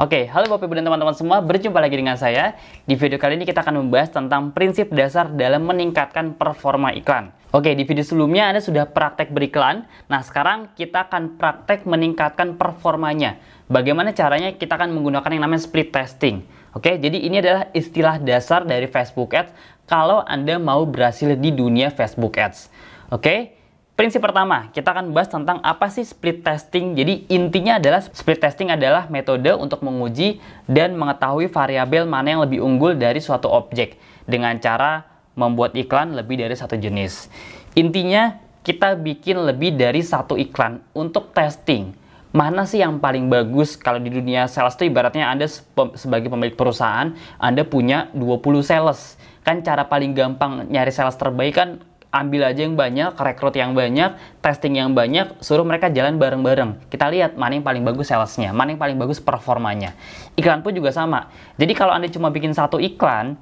Oke, halo Bapak Ibu dan teman-teman semua, berjumpa lagi dengan saya. Di video kali ini kita akan membahas tentang prinsip dasar dalam meningkatkan performa iklan. Oke, di video sebelumnya Anda sudah praktek beriklan. Nah, sekarang kita akan praktek meningkatkan performanya. Bagaimana caranya? Kita akan menggunakan yang namanya split testing. Oke, jadi ini adalah istilah dasar dari Facebook Ads kalau Anda mau berhasil di dunia Facebook Ads. Oke. Prinsip pertama, kita akan bahas tentang apa sih split testing. Jadi intinya adalah split testing adalah metode untuk menguji dan mengetahui variabel mana yang lebih unggul dari suatu objek dengan cara membuat iklan lebih dari satu jenis. Intinya kita bikin lebih dari satu iklan untuk testing. Mana sih yang paling bagus? Kalau di dunia sales itu ibaratnya Anda sebagai pemilik perusahaan, Anda punya 20 sales. Kan cara paling gampang nyari sales terbaik kan ambil aja yang banyak, rekrut yang banyak, testing yang banyak, suruh mereka jalan bareng-bareng. Kita lihat mana yang paling bagus salesnya, mana yang paling bagus performanya. Iklan pun juga sama. Jadi kalau Anda cuma bikin satu iklan,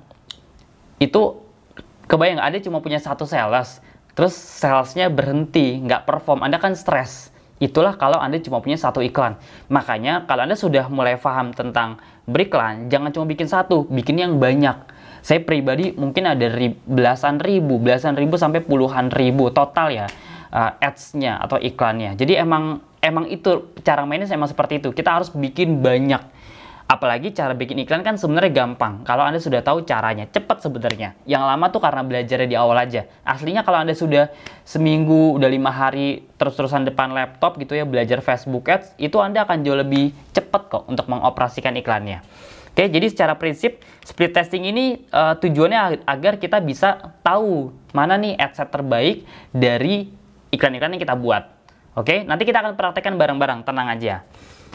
itu kebayang nggak, Anda cuma punya satu sales, terus salesnya berhenti, nggak perform, Anda kan stres. Itulah kalau Anda cuma punya satu iklan. Makanya kalau Anda sudah mulai paham tentang beriklan, jangan cuma bikin satu, bikin yang banyak. Saya pribadi mungkin ada belasan ribu sampai puluhan ribu total ya ads-nya atau iklannya. Jadi emang itu cara mainnya emang seperti itu. Kita harus bikin banyak. Apalagi cara bikin iklan kan sebenarnya gampang. Kalau Anda sudah tahu caranya, cepat sebenarnya. Yang lama tuh karena belajarnya di awal aja. Aslinya kalau Anda sudah seminggu, udah 5 hari terus-terusan depan laptop gitu ya belajar Facebook Ads, itu Anda akan jauh lebih cepat kok untuk mengoperasikan iklannya. Oke, jadi secara prinsip split testing ini tujuannya agar kita bisa tahu mana nih ad set terbaik dari iklan-iklan yang kita buat. Oke, nanti kita akan praktekkan bareng-bareng, tenang aja.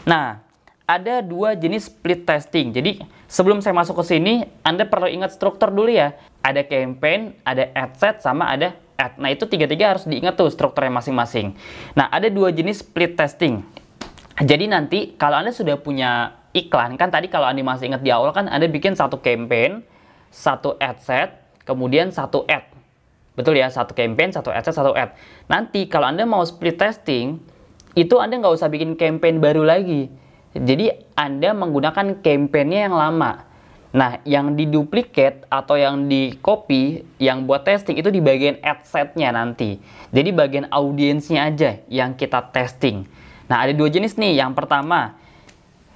Nah, ada dua jenis split testing. Jadi sebelum saya masuk ke sini, Anda perlu ingat struktur dulu ya. Ada campaign, ada ad set, sama ada ad. Nah, itu tiga-tiga harus diingat tuh strukturnya masing-masing. Nah, ada dua jenis split testing. Jadi nanti kalau Anda sudah punya iklan, kan tadi kalau Anda masih ingat di awal kan Anda bikin satu campaign, satu ad set, kemudian satu ad. Betul ya, satu campaign, satu ad set, satu ad. Nanti kalau Anda mau split testing, itu Anda nggak usah bikin campaign baru lagi. Jadi Anda menggunakan campaign-nya yang lama. Nah, yang diduplikat atau yang di copy, yang buat testing itu di bagian ad set-nya nanti. Jadi bagian audiensnya aja yang kita testing. Nah, ada dua jenis nih. Yang pertama,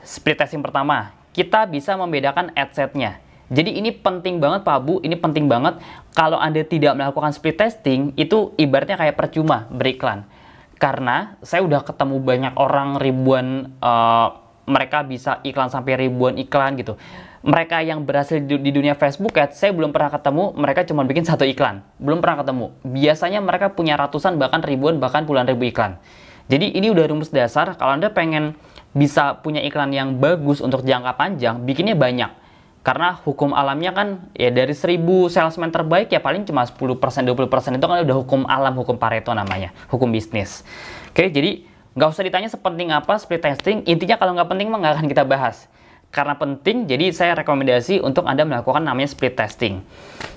split testing pertama, kita bisa membedakan ad set-nya. Jadi ini penting banget Pak Bu, ini penting banget. Kalau Anda tidak melakukan split testing, itu ibaratnya kayak percuma beriklan. Karena saya udah ketemu banyak orang, ribuan, mereka bisa iklan sampai ribuan iklan gitu. Mereka yang berhasil di dunia Facebook Ads, saya belum pernah ketemu, mereka cuma bikin satu iklan. Belum pernah ketemu. Biasanya mereka punya ratusan, bahkan ribuan, bahkan puluhan ribu iklan. Jadi ini udah rumus dasar, kalau Anda pengen bisa punya iklan yang bagus untuk jangka panjang, bikinnya banyak. Karena hukum alamnya kan, ya dari 1000 salesman terbaik ya paling cuma 10%, 20% itu kan udah hukum alam, hukum Pareto namanya, hukum bisnis. Oke, jadi nggak usah ditanya sepenting apa split testing, intinya kalau nggak penting mah nggak akan kita bahas. Karena penting, jadi saya rekomendasi untuk Anda melakukan namanya split testing.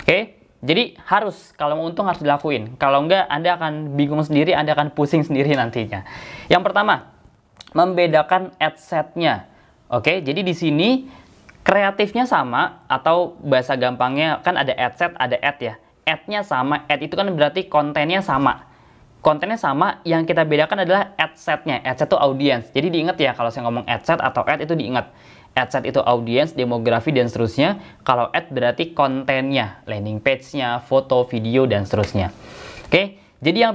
Oke. Jadi harus, kalau mau untung harus dilakuin. Kalau enggak, Anda akan bingung sendiri, Anda akan pusing sendiri nantinya. Yang pertama, membedakan ad set-nya. Oke, jadi di sini kreatifnya sama, atau bahasa gampangnya kan ada ad set, ada ad ya. Ad-nya sama, ad itu kan berarti kontennya sama. Kontennya sama, yang kita bedakan adalah ad set-nya. Ad set itu audience. Jadi diingat ya, kalau saya ngomong ad set atau ad itu diingat. Ad set itu audience, demografi, dan seterusnya. Kalau ad berarti kontennya, landing page-nya, foto, video, dan seterusnya. Oke, jadi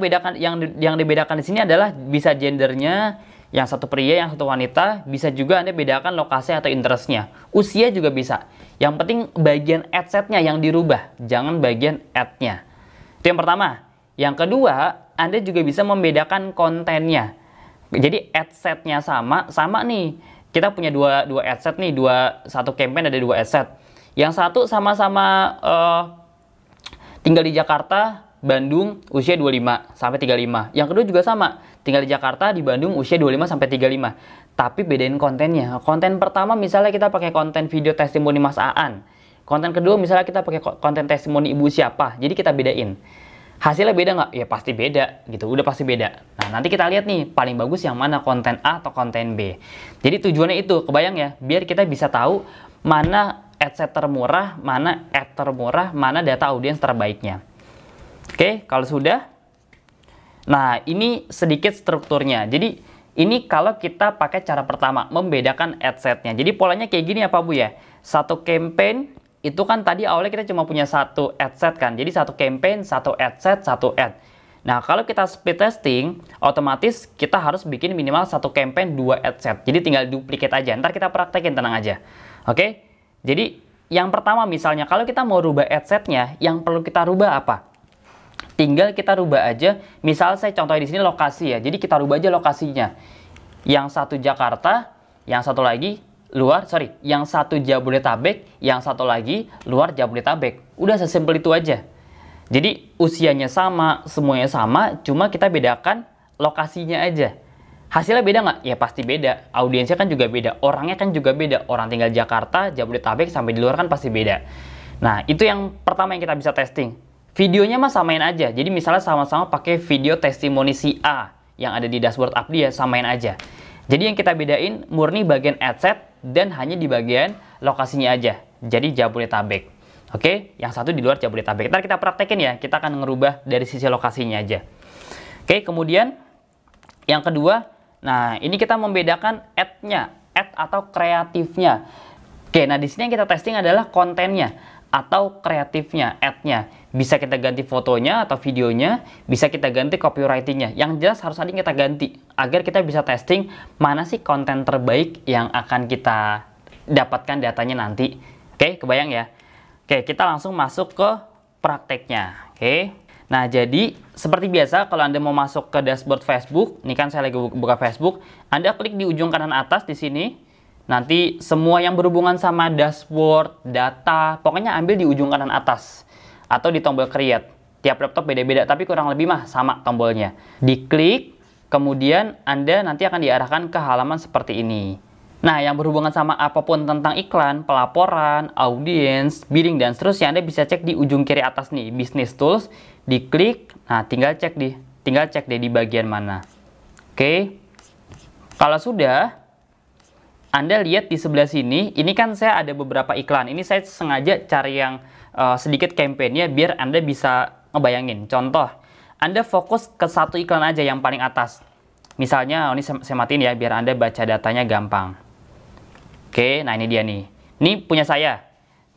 yang dibedakan di sini adalah bisa gendernya, yang satu pria, yang satu wanita. Bisa juga Anda bedakan lokasi atau interest-nya. Usia juga bisa. Yang penting bagian ad set-nya yang dirubah, jangan bagian ad-nya. Itu yang pertama. Yang kedua, Anda juga bisa membedakan kontennya. Jadi ad set-nya sama nih. Kita punya dua ad set nih, satu campaign ada dua ad set. Yang satu sama-sama tinggal di Jakarta, Bandung, usia 25 sampai 35. Yang kedua juga sama, tinggal di Jakarta, di Bandung, usia 25 sampai 35. Tapi bedain kontennya. Konten pertama misalnya kita pakai konten video testimoni Mas Aan. Konten kedua misalnya kita pakai konten testimoni ibu siapa. Jadi kita bedain. Hasilnya beda nggak? Ya pasti beda gitu, udah pasti beda. Nah nanti kita lihat nih, paling bagus yang mana, konten A atau konten B. Jadi tujuannya itu, kebayang ya, biar kita bisa tahu mana adset termurah, mana ad termurah, mana data audiens terbaiknya. Oke, kalau sudah, nah ini sedikit strukturnya. Jadi ini kalau kita pakai cara pertama, membedakan adsetnya. Jadi polanya kayak gini ya Pak Bu ya. Satu campaign itu kan tadi awalnya kita cuma punya satu adset kan. Jadi satu campaign, satu adset, satu ad. Nah, kalau kita split testing, otomatis kita harus bikin minimal satu campaign, dua adset. Jadi tinggal duplicate aja. Ntar kita praktekin, tenang aja. Oke? Jadi yang pertama misalnya kalau kita mau rubah adsetnya, yang perlu kita rubah apa? Tinggal kita rubah aja. Misal saya contohin di sini lokasi ya. Jadi kita rubah aja lokasinya. Yang satu Jakarta, yang satu lagi yang satu Jabodetabek, yang satu lagi luar Jabodetabek. Udah sesimpel itu aja. Jadi usianya sama, semuanya sama, cuma kita bedakan lokasinya aja. Hasilnya beda nggak? Ya pasti beda. Audiensnya kan juga beda, orangnya kan juga beda. Orang tinggal Jakarta, Jabodetabek, sampai di luar kan pasti beda. Nah, itu yang pertama yang kita bisa testing. Videonya mah samain aja. Jadi misalnya sama-sama pakai video testimoni si A yang ada di dashboard app dia, samain aja. Jadi yang kita bedain murni bagian adset dan hanya di bagian lokasinya aja. Jadi Jabodetabek. Oke, yang satu di luar Jabodetabek. Ntar kita praktekin ya, kita akan ngerubah dari sisi lokasinya aja. Oke, kemudian yang kedua, nah ini kita membedakan ad-nya, ad atau kreatifnya. Oke, nah di sini yang kita testing adalah kontennya atau kreatifnya, ad-nya. Bisa kita ganti fotonya atau videonya, bisa kita ganti copywriting-nya. Yang jelas harus ada yang kita ganti, agar kita bisa testing mana sih konten terbaik yang akan kita dapatkan datanya nanti. Oke, kebayang ya? Oke, kita langsung masuk ke prakteknya. Oke, nah jadi seperti biasa kalau Anda mau masuk ke dashboard Facebook, ini kan saya lagi buka Facebook, Anda klik di ujung kanan atas di sini. Nanti semua yang berhubungan sama dashboard, data, pokoknya ambil di ujung kanan atas. Atau di tombol create. Tiap laptop beda-beda, tapi kurang lebih mah sama tombolnya. Diklik, kemudian Anda nanti akan diarahkan ke halaman seperti ini. Nah, yang berhubungan sama apapun tentang iklan, pelaporan, audiens, bidding, dan seterusnya, Anda bisa cek di ujung kiri atas nih, Business Tools. Diklik, nah tinggal cek deh di bagian mana. Oke, kalau sudah, Anda lihat di sebelah sini, ini kan saya ada beberapa iklan. Ini saya sengaja cari yang sedikit campaign-nya biar Anda bisa ngebayangin. Contoh, Anda fokus ke satu iklan aja yang paling atas. Misalnya, ini saya matiin ya biar Anda baca datanya gampang. Oke, nah ini dia nih. Ini punya saya.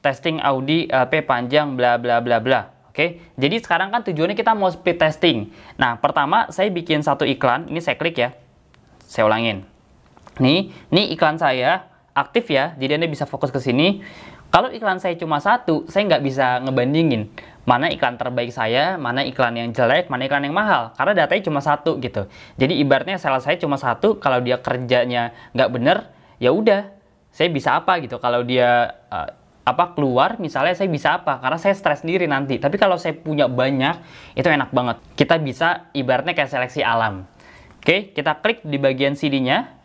Testing Audi LP panjang bla bla bla bla. Oke, jadi sekarang kan tujuannya kita mau split testing. Nah, pertama saya bikin satu iklan. Ini saya klik ya. Saya ulangin. Nih iklan saya aktif ya, jadi Anda bisa fokus ke sini. Kalau iklan saya cuma satu, saya nggak bisa ngebandingin mana iklan terbaik saya, mana iklan yang jelek, mana iklan yang mahal, karena datanya cuma satu gitu. Jadi ibaratnya sales saya cuma satu, kalau dia kerjanya nggak bener, ya udah, saya bisa apa gitu. Kalau dia keluar, misalnya saya bisa apa, karena saya stres sendiri nanti. Tapi kalau saya punya banyak, itu enak banget. Kita bisa ibaratnya kayak seleksi alam. Oke, kita klik di bagian CD-nya.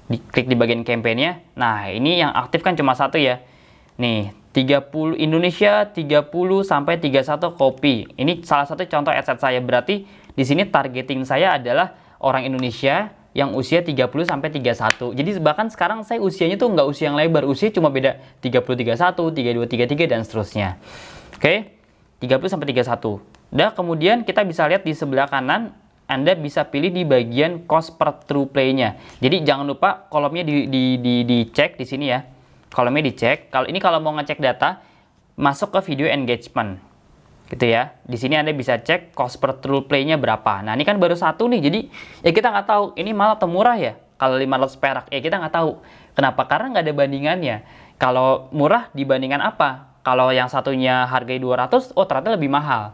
Diklik di bagian campaign-nya. Nah, ini yang aktif kan cuma satu ya. Nih, 30 Indonesia 30 sampai 31 kopi. Ini salah satu contoh adset saya. Berarti di sini targeting saya adalah orang Indonesia yang usia 30 sampai 31. Jadi bahkan sekarang saya usianya tuh nggak usia yang lebar, usia cuma beda 30 31, 32 33 dan seterusnya. Oke. 30 sampai 31. Udah, kemudian kita bisa lihat di sebelah kanan Anda bisa pilih di bagian cost per true play-nya. Jadi jangan lupa kolomnya dicek di sini ya. Kolomnya dicek. Kalau mau ngecek data, masuk ke video engagement. Gitu ya. Di sini Anda bisa cek cost per true play-nya berapa. Nah, ini kan baru satu nih. Jadi ya kita nggak tahu ini mahal atau murah ya. Kalau 500 perak, ya kita nggak tahu. Kenapa? Karena nggak ada bandingannya. Kalau murah dibandingkan apa? Kalau yang satunya hargai 200, oh ternyata lebih mahal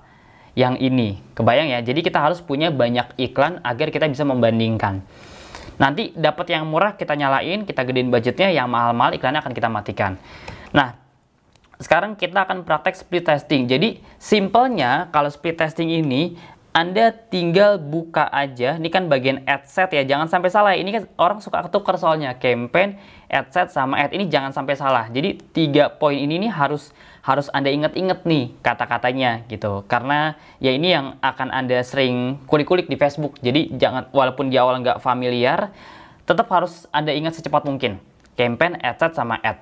yang ini. Kebayang ya? Jadi kita harus punya banyak iklan agar kita bisa membandingkan. Nanti dapat yang murah kita nyalain, kita gedein budgetnya, yang mahal-mahal iklannya akan kita matikan. Nah, sekarang kita akan praktek split testing. Jadi simpelnya kalau split testing ini Anda tinggal buka aja, ini kan bagian add set ya, jangan sampai salah. Ini kan orang suka ketukar soalnya, campaign, add set, sama add, ini jangan sampai salah. Jadi 3 poin ini nih harus Anda inget-inget nih kata-katanya gitu. Karena ya ini yang akan Anda sering kulik-kulik di Facebook. Jadi jangan, walaupun di awal nggak familiar, tetap harus Anda ingat secepat mungkin. Campaign, add set, sama add.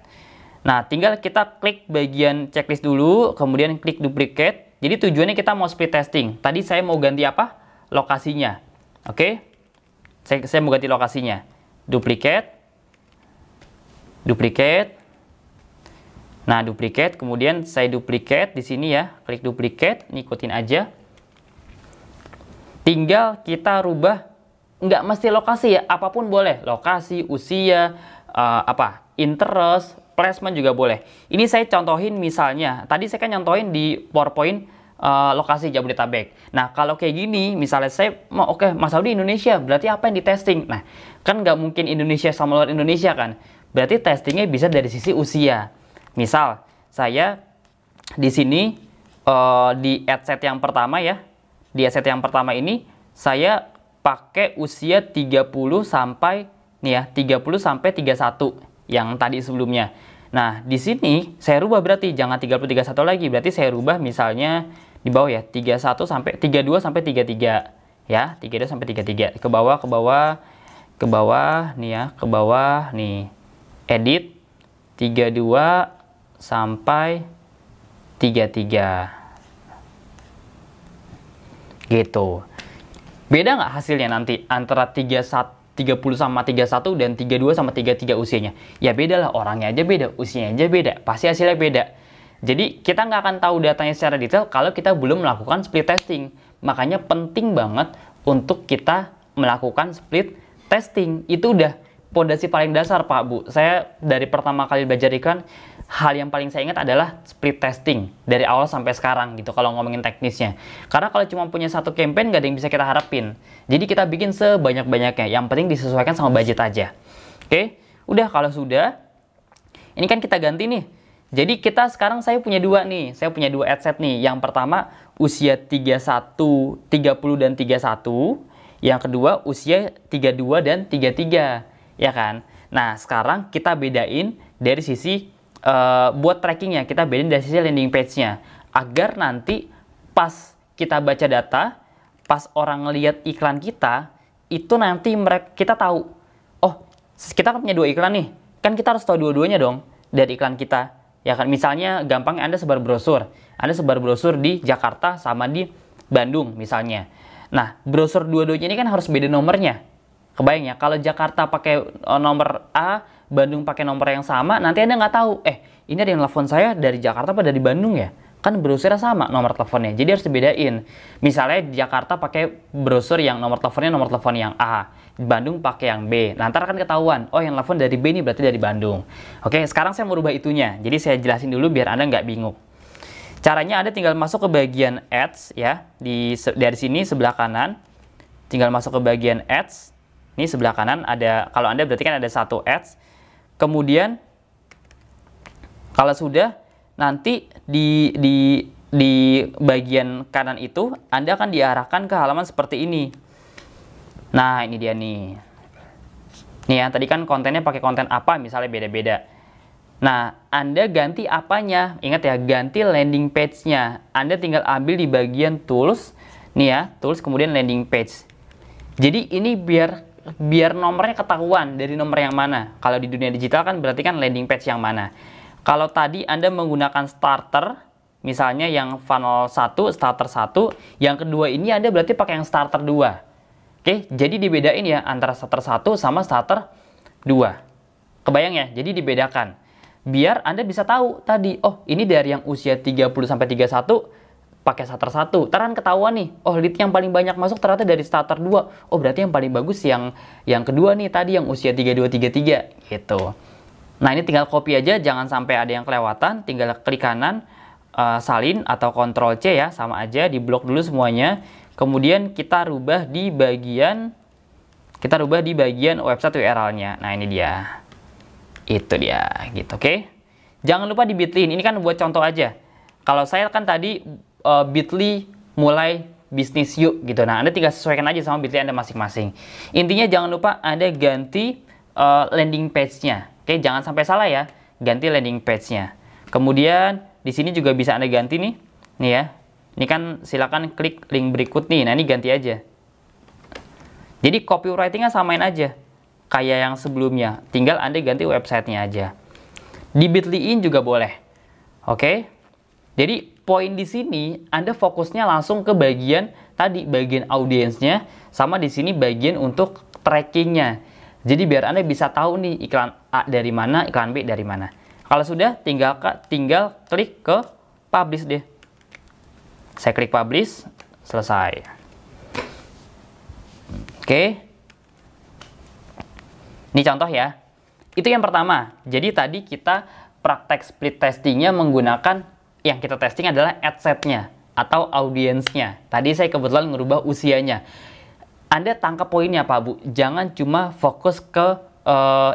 Nah, tinggal kita klik bagian checklist dulu, kemudian klik duplicate. Jadi tujuannya kita mau split testing. Tadi saya mau ganti apa? Lokasinya. Oke? Saya mau ganti lokasinya. Duplicate. Duplicate. Nah, duplicate. Kemudian saya duplicate di sini ya. Klik duplicate. Ikutin aja. Tinggal kita rubah. Nggak mesti lokasi ya. Apapun boleh. Lokasi, usia, interest, placement juga boleh. Ini saya contohin misalnya, tadi saya kan nyontohin di PowerPoint lokasi Jabodetabek. Nah, kalau kayak gini, misalnya saya mau, oke, Mas Audi Indonesia, berarti apa yang di testing? Nah, kan nggak mungkin Indonesia sama luar Indonesia kan? Berarti testingnya bisa dari sisi usia. Misal, saya di sini di adset yang pertama ya, di adset yang pertama ini, saya pakai usia 30 sampai, nih ya, 30 sampai 31 yang tadi sebelumnya. Nah, di sini saya rubah berarti jangan 30 31 lagi. Berarti saya rubah misalnya di bawah ya, 31 sampai 32 sampai 33 ya, 32 sampai 33. Ke bawah nih ya, ke bawah nih. Edit 32 sampai 33. Gitu. Beda nggak hasilnya nanti antara 30 sama 31 dan 32 sama 33 usianya? Ya beda lah, orangnya aja beda, usianya aja beda, pasti hasilnya beda. Jadi kita nggak akan tahu datanya secara detail kalau kita belum melakukan split testing. Makanya penting banget untuk kita melakukan split testing. Itu udah pondasi paling dasar Pak Bu. Saya dari pertama kali belajar iklan, hal yang paling saya ingat adalah split testing dari awal sampai sekarang gitu kalau ngomongin teknisnya. Karena kalau cuma punya satu campaign nggak ada yang bisa kita harapin. Jadi kita bikin sebanyak-banyaknya. Yang penting disesuaikan sama budget aja. Oke, udah kalau sudah, ini kan kita ganti nih. Jadi kita sekarang saya punya dua nih. Saya punya dua adset nih. Yang pertama usia 30 dan 31. Yang kedua usia 32 dan 33. Ya kan? Nah sekarang kita bedain dari sisi buat trackingnya, kita bedain dari sisi landing page-nya, agar nanti pas kita baca data, pas orang ngelihat iklan kita, itu nanti kita tahu, oh kita kan punya dua iklan nih, kan kita harus tahu dua-duanya dong dari iklan kita, ya kan? Misalnya gampangnya Anda sebar brosur di Jakarta sama di Bandung misalnya. Nah brosur dua-duanya ini kan harus beda nomornya. Kebayang ya, kalau Jakarta pakai nomor A, Bandung pakai nomor yang sama, nanti Anda nggak tahu, ini ada yang telepon saya dari Jakarta apa dari Bandung ya? Kan brosurnya sama nomor teleponnya, jadi harus dibedain. Misalnya di Jakarta pakai brosur yang nomor teleponnya nomor telepon yang A, di Bandung pakai yang B. Nanti akan ketahuan, oh yang telepon dari B ini berarti dari Bandung. Oke, sekarang saya mau rubah itunya, jadi saya jelasin dulu biar Anda nggak bingung. Caranya Anda tinggal masuk ke bagian Ads ya, dari sini sebelah kanan, tinggal masuk ke bagian Ads. Ini sebelah kanan ada, kalau Anda berarti kan ada satu ads. Kemudian kalau sudah, nanti di bagian kanan itu Anda akan diarahkan ke halaman seperti ini. Nah, ini dia nih. Nih ya, tadi kan kontennya pakai konten apa, misalnya beda-beda. Nah, Anda ganti apanya? Ingat ya, ganti landing page-nya. Anda tinggal ambil di bagian tools. Nih ya, tools kemudian landing page. Jadi ini biar nomornya ketahuan dari nomor yang mana. Kalau di dunia digital kan berarti kan landing page yang mana. Kalau tadi Anda menggunakan starter, misalnya yang funnel 1, starter 1, yang kedua ini Anda berarti pakai yang starter 2. Oke, jadi dibedain ya antara starter 1 sama starter 2. Kebayang ya? Jadi dibedakan. Biar Anda bisa tahu tadi, oh ini dari yang usia 30 sampai 31 pakai starter 1, taran ketahuan nih, oh lead yang paling banyak masuk ternyata dari starter 2, oh berarti yang paling bagus yang kedua nih tadi yang usia 32-33 gitu. Nah ini tinggal copy aja, jangan sampai ada yang kelewatan, tinggal klik kanan, salin atau Ctrl C ya, sama aja, di blok dulu semuanya, kemudian kita rubah di bagian website URL-nya. Nah ini dia, itu dia gitu, oke? Jangan lupa di Bitly, ini kan buat contoh aja. Kalau saya kan tadi Bitly mulai bisnis yuk gitu. Nah, Anda tinggal sesuaikan aja sama Bitly Anda masing-masing. Intinya jangan lupa Anda ganti landing page-nya. Oke, jangan sampai salah ya. Ganti landing page-nya. Kemudian di sini juga bisa Anda ganti nih. Nih ya. Ini kan silakan klik link berikut nih. Nah, ini ganti aja. Jadi copywriting-nya samain aja kayak yang sebelumnya. Tinggal Anda ganti website-nya aja. Di Bitly.in juga boleh. Oke. Jadi poin di sini Anda fokusnya langsung ke bagian tadi, bagian audiensnya, sama di sini bagian untuk trackingnya. Jadi biar Anda bisa tahu nih iklan A dari mana, iklan B dari mana. Kalau sudah, tinggal klik ke publish deh. Saya klik publish, selesai. Oke. Ini contoh ya. Itu yang pertama. Jadi tadi kita praktek split testingnya menggunakan yang kita testing adalah ad setnya atau audiensnya. Tadi saya kebetulan ngerubah usianya. Anda tangkap poinnya Pak Bu. Jangan cuma fokus ke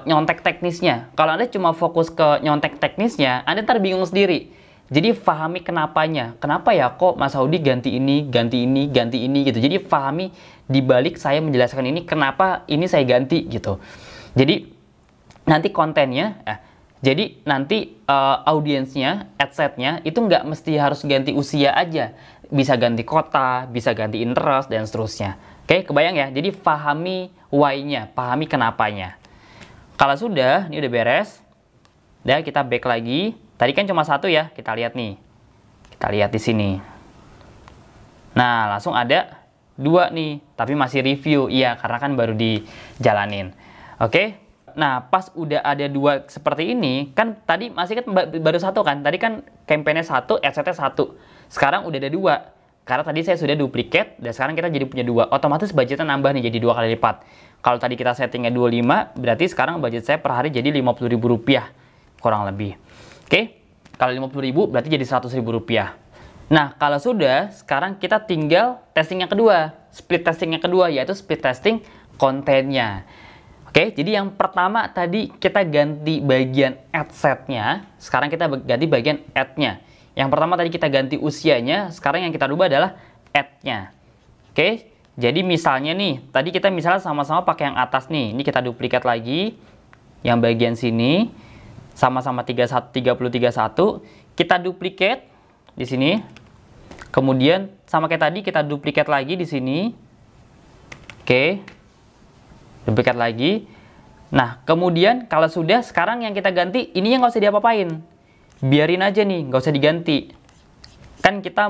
nyontek teknisnya. Kalau Anda cuma fokus ke nyontek teknisnya, Anda ntar bingung sendiri. Jadi pahami kenapanya. Kenapa ya kok Mas Audi ganti ini, ganti ini, ganti ini gitu. Jadi pahami dibalik saya menjelaskan ini kenapa ini saya ganti gitu. Jadi nanti kontennya, audiensnya, adsetnya itu nggak mesti harus ganti usia aja. Bisa ganti kota, bisa ganti interest, dan seterusnya. Oke, kebayang ya? Jadi pahami why-nya, pahami kenapanya. Kalau sudah, ini udah beres. Udah, kita back lagi. Tadi kan cuma satu ya, kita lihat nih. Kita lihat di sini. Nah, langsung ada 2 nih, tapi masih review. Iya, karena kan baru dijalanin. Oke. Nah, pas udah ada 2 seperti ini, kan tadi masih kan baru 1 kan? Tadi kan campaign-nya 1, adset-nya 1. Sekarang udah ada 2. Karena tadi saya sudah duplicate, dan sekarang kita jadi punya 2. Otomatis budgetnya nambah nih, jadi 2 kali lipat. Kalau tadi kita settingnya 25, berarti sekarang budget saya per hari jadi Rp50.000, kurang lebih. Oke, kalau Rp50.000 berarti jadi Rp100.000. Nah, kalau sudah, sekarang kita tinggal testing yang kedua. Split testing yang kedua, yaitu split testing kontennya. Oke, jadi yang pertama tadi kita ganti bagian adsetnya, sekarang kita ganti bagian ad-nya. Yang pertama tadi kita ganti usianya, sekarang yang kita rubah adalah ad-nya. Oke, jadi misalnya nih, tadi kita misalnya sama-sama pakai yang atas nih, ini kita duplikat lagi, yang bagian sini, sama-sama 3031, kita duplikat di sini, kemudian sama kayak tadi kita duplikat lagi di sini, oke, duplikat lagi. Nah, kemudian kalau sudah, sekarang yang kita ganti, ini yang nggak usah diapa-apain. Biarin aja nih, nggak usah diganti. Kan kita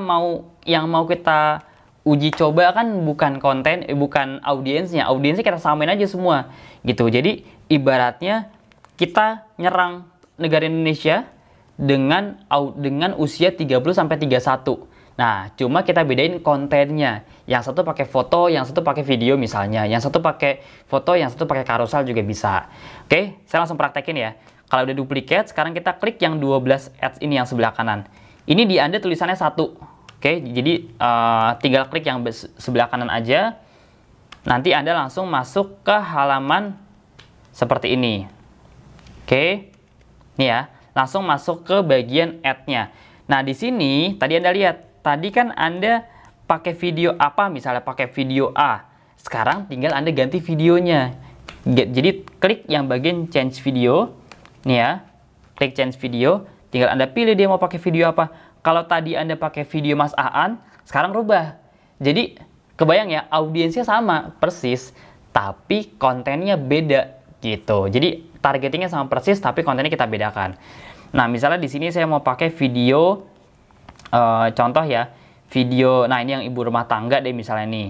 yang mau kita uji coba kan bukan konten, bukan audiensnya. Audiensnya kita samain aja semua, gitu. Jadi, ibaratnya kita nyerang negara Indonesia dengan usia 30-31. Nah, cuma kita bedain kontennya. Yang satu pakai foto, yang satu pakai video misalnya. Yang satu pakai foto, yang satu pakai carousel juga bisa. Oke, saya langsung praktekin ya. Kalau udah duplicate, sekarang kita klik yang 12 ads ini yang sebelah kanan. Ini di Anda tulisannya 1. Oke, jadi tinggal klik yang sebelah kanan aja. Nanti Anda langsung masuk ke halaman seperti ini. Oke, ini ya. Langsung masuk ke bagian ad-nya. Nah, di sini tadi Anda lihat, tadi kan Anda pakai video apa, misalnya pakai video A. Sekarang tinggal Anda ganti videonya. Jadi klik yang bagian change video. Nih ya, klik change video. Tinggal Anda pilih dia mau pakai video apa. Kalau tadi Anda pakai video Mas Aan, sekarang rubah. Jadi kebayang ya, audiensnya sama persis, tapi kontennya beda gitu. Jadi targetingnya sama persis, tapi kontennya kita bedakan. Nah, misalnya di sini saya mau pakai video, contoh ya, video, nah ini yang ibu rumah tangga deh misalnya nih.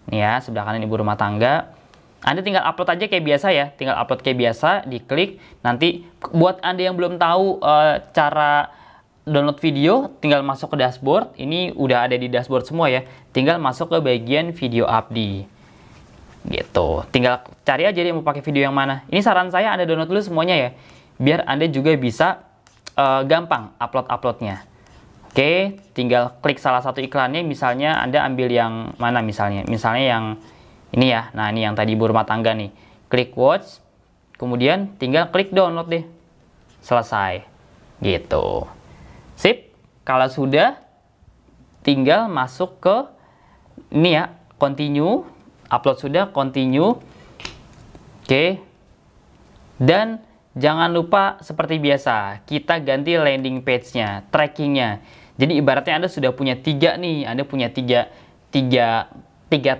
Nih ya, sebelah kanan ibu rumah tangga. Anda tinggal upload aja kayak biasa ya, tinggal upload kayak biasa, diklik. Nanti buat Anda yang belum tahu cara download video, tinggal masuk ke dashboard. Ini udah ada di dashboard semua ya. Tinggal masuk ke bagian video update. Gitu. Tinggal cari aja dia mau pakai video yang mana. Ini saran saya Anda download dulu semuanya ya. Biar Anda juga bisa gampang upload-uploadnya. Oke, tinggal klik salah satu iklannya, misalnya Anda ambil yang mana misalnya. Misalnya yang ini ya, nah ini yang tadi ibu rumah tangga nih. Klik watch, kemudian tinggal klik download deh. Selesai. Gitu. Sip, kalau sudah, tinggal masuk ke Ini ya, continue, upload sudah, continue. Oke. Dan jangan lupa seperti biasa, kita ganti landing page-nya, trackingnya. Jadi ibaratnya Anda sudah punya 3 nih, Anda punya tiga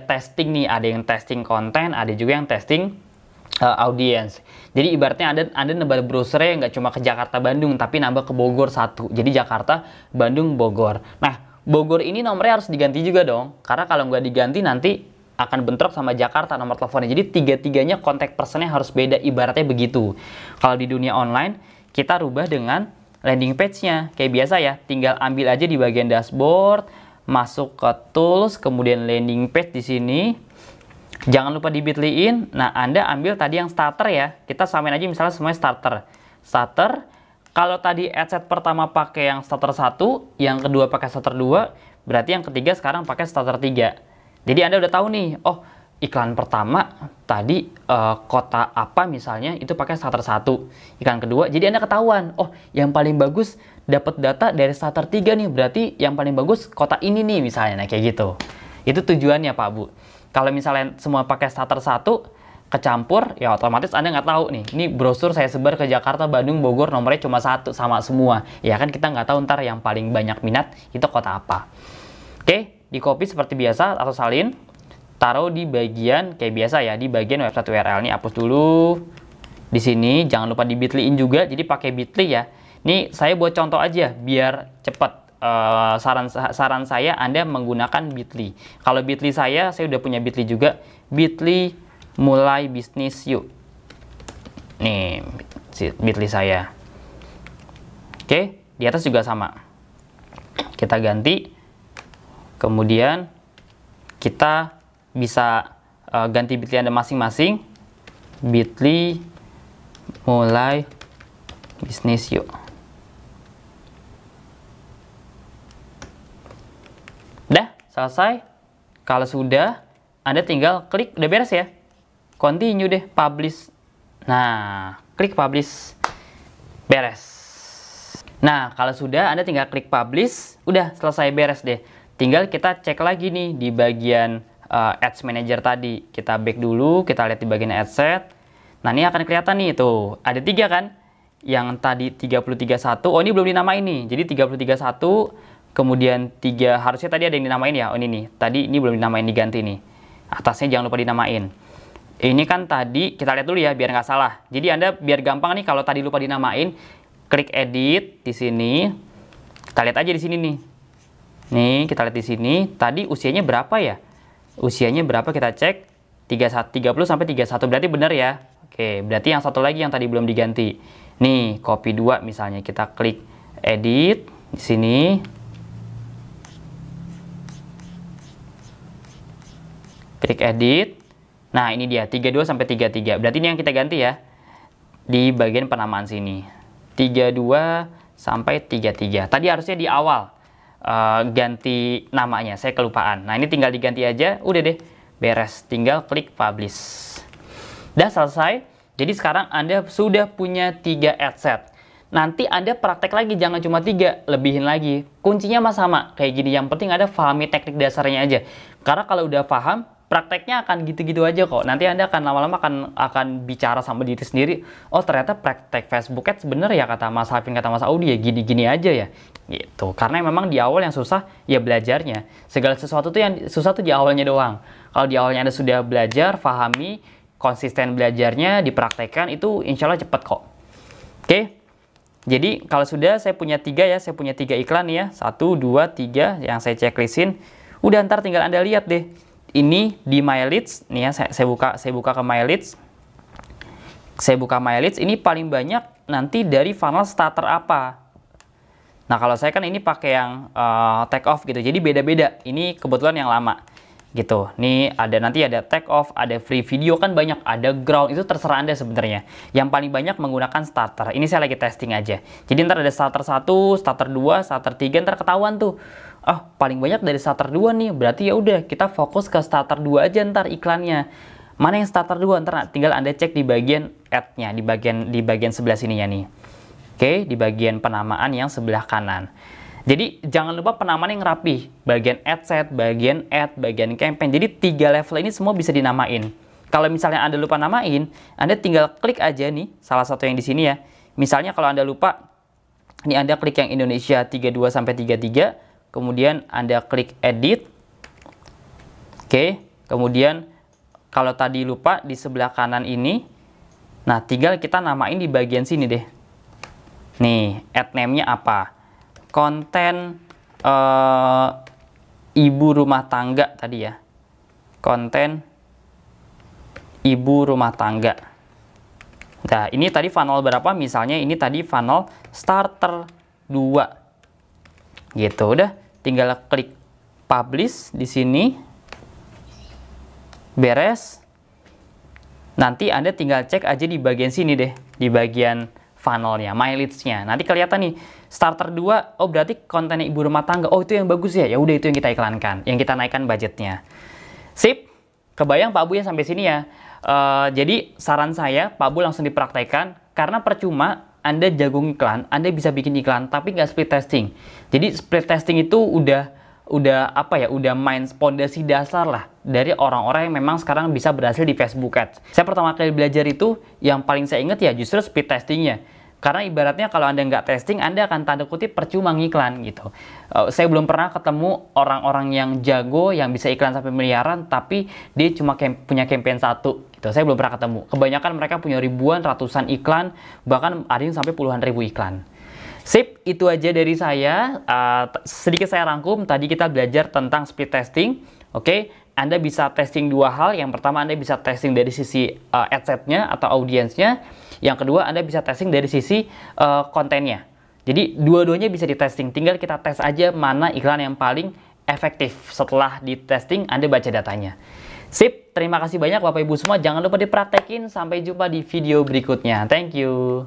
testing nih, ada yang testing konten, ada juga yang testing audience. Jadi ibaratnya Anda nebar browsernya nggak cuma ke Jakarta Bandung, tapi nambah ke Bogor 1. Jadi Jakarta, Bandung, Bogor. Nah, Bogor ini nomornya harus diganti juga dong, karena kalau nggak diganti nanti akan bentrok sama Jakarta nomor teleponnya. Jadi tiga-tiganya kontak personnya harus beda, ibaratnya begitu. Kalau di dunia online, kita rubah dengan landing page-nya. Kayak biasa ya, tinggal ambil aja di bagian dashboard, masuk ke tools, kemudian landing page di sini. Jangan lupa di bit.ly-in. Nah, Anda ambil tadi yang starter ya. Kita samain aja misalnya semuanya starter. Starter, kalau tadi adset pertama pakai yang starter 1, yang kedua pakai starter 2, berarti yang ketiga sekarang pakai starter 3. Jadi Anda udah tahu nih, oh iklan pertama tadi kota apa misalnya itu pakai starter 1. Iklan kedua, jadi Anda ketahuan, oh yang paling bagus dapat data dari starter 3 nih, berarti yang paling bagus kota ini nih misalnya, nah kayak gitu. Itu tujuannya Pak Bu. Kalau misalnya semua pakai starter 1, kecampur, ya otomatis Anda nggak tahu nih, ini brosur saya sebar ke Jakarta, Bandung, Bogor, nomornya cuma 1, sama semua. Ya kan kita nggak tahu ntar yang paling banyak minat itu kota apa. Oke. Di copy seperti biasa atau salin, taruh di bagian kayak biasa ya, di bagian website URL. Ini hapus dulu. Di sini jangan lupa di bit.ly-in juga, jadi pakai bit.ly ya. Ini saya buat contoh aja biar cepat. Saran saya Anda menggunakan bit.ly. Kalau bit.ly saya udah punya bit.ly juga, bit.ly mulai bisnis yuk. Nih bit.ly saya. Oke, di atas juga sama. Kita ganti. Kemudian kita bisa ganti bit.ly Anda masing-masing. Bit.ly mulai bisnis yuk. Udah, selesai. Kalau sudah, Anda tinggal klik, udah beres ya. Continue deh, publish. Nah, klik publish. Beres. Nah, kalau sudah, Anda tinggal klik publish. Udah, selesai, beres deh. Tinggal kita cek lagi nih di bagian Ads Manager tadi. Kita back dulu, kita lihat di bagian Adset. Nah, ini akan kelihatan nih, tuh. Ada 3 kan? Yang tadi 33.1. Oh, ini belum dinamain nih. Jadi 33.1, kemudian 3, harusnya tadi ada yang dinamain ya. Oh, ini nih. Tadi ini belum dinamain, diganti nih. Atasnya jangan lupa dinamain. Ini kan tadi, kita lihat dulu ya, biar nggak salah. Jadi Anda biar gampang nih, kalau tadi lupa dinamain, klik edit di sini. Kita lihat aja di sini nih. Nih, kita lihat di sini, tadi usianya berapa ya? Usianya berapa kita cek? 30 sampai 31, berarti benar ya? Oke, berarti yang satu lagi yang tadi belum diganti. Nih, copy 2 misalnya, kita klik edit di sini. Klik edit. Nah, ini dia, 32 sampai 33. Berarti ini yang kita ganti ya. Di bagian penamaan sini. 32 sampai 33. Tadi harusnya di awal. Ganti namanya, saya kelupaan. Nah, ini tinggal diganti aja, udah deh, beres. Tinggal klik publish. Udah selesai. Jadi sekarang Anda sudah punya 3 adset. Nanti Anda praktek lagi, jangan cuma 3, lebihin lagi. Kuncinya mah sama, kayak gini. Yang penting Anda pahami teknik dasarnya aja. Karena kalau udah paham, prakteknya akan gitu-gitu aja kok. Nanti Anda akan lama-lama akan bicara sama diri sendiri. Oh, ternyata praktek Facebook Ads bener ya, kata Mas Hafin, kata Mas Audi ya, gini-gini aja ya. Gitu. Karena memang di awal yang susah ya belajarnya. Segala sesuatu tuh yang susah tuh di awalnya doang. Kalau di awalnya Anda sudah belajar, pahami, konsisten belajarnya, dipraktekkan, itu insya Allah cepet kok. Oke. Jadi kalau sudah, saya punya 3 ya, saya punya 3 iklan ya. 1, 2, 3 yang saya checklistin. Udah, ntar tinggal Anda lihat deh. Ini di My Leads, nih ya, saya buka ke My Leads. Saya buka My Leads, ini paling banyak nanti dari funnel starter apa. Nah, kalau saya kan ini pakai yang take off gitu, jadi beda-beda. Ini kebetulan yang lama gitu. Nih nanti ada take off, ada free video, kan banyak, ada ground, itu terserah Anda sebenarnya. Yang paling banyak menggunakan starter. Ini saya lagi testing aja. Jadi ntar ada starter 1, starter 2, starter 3, ntar ketahuan tuh. Paling banyak dari starter 2 nih, berarti ya udah kita fokus ke starter 2 aja ntar iklannya. Mana yang starter 2? Ntar tinggal Anda cek di bagian ad-nya, di bagian sebelah sininya nih. Oke, di bagian penamaan yang sebelah kanan. Jadi jangan lupa penamaan yang rapi, bagian ad set, bagian ad, bagian campaign. Jadi 3 level ini semua bisa dinamain. Kalau misalnya Anda lupa namain, Anda tinggal klik aja nih salah satu yang di sini ya. Misalnya kalau Anda lupa, ini Anda klik yang Indonesia 32 sampai 33, kemudian Anda klik edit. Oke, kemudian kalau tadi lupa di sebelah kanan ini, nah tinggal kita namain di bagian sini deh. Nih, ad name-nya apa? Konten ibu rumah tangga tadi ya. Konten ibu rumah tangga. Nah, ini tadi funnel berapa? Misalnya ini tadi funnel starter 2. Gitu, udah tinggal klik publish di sini. Beres. Nanti Anda tinggal cek aja di bagian sini deh, di bagian funnelnya, my leads-nya. Nanti kelihatan nih, starter 2, oh berarti kontennya ibu rumah tangga. Oh itu yang bagus ya, ya udah itu yang kita iklankan, yang kita naikkan budgetnya. Sip, kebayang Pak Bu ya sampai sini ya. Jadi saran saya, Pak Bu langsung dipraktekkan, karena percuma Anda jago iklan, Anda bisa bikin iklan, tapi nggak split testing. Jadi split testing itu udah apa ya, udah main pondasi dasar lah dari orang-orang yang memang sekarang bisa berhasil di Facebook Ads. Saya pertama kali belajar itu, yang paling saya ingat ya justru speed testingnya. Karena ibaratnya kalau Anda nggak testing, Anda akan tanda kutip percuma ngiklan gitu. Saya belum pernah ketemu orang-orang yang jago, yang bisa iklan sampai miliaran, tapi dia cuma punya campaign 1 gitu. Saya belum pernah ketemu. Kebanyakan mereka punya ribuan, ratusan iklan, bahkan ada yang sampai puluhan ribu iklan. Sip, itu aja dari saya. Sedikit saya rangkum, tadi kita belajar tentang speed testing. Oke, Anda bisa testing 2 hal. Yang pertama, Anda bisa testing dari sisi ad set-nya atau audiensnya. Yang kedua, Anda bisa testing dari sisi kontennya. Jadi, dua-duanya bisa ditesting. Tinggal kita tes aja mana iklan yang paling efektif. Setelah di-testing, Anda baca datanya. Sip, terima kasih banyak Bapak Ibu semua. Jangan lupa dipraktekin. Sampai jumpa di video berikutnya. Thank you.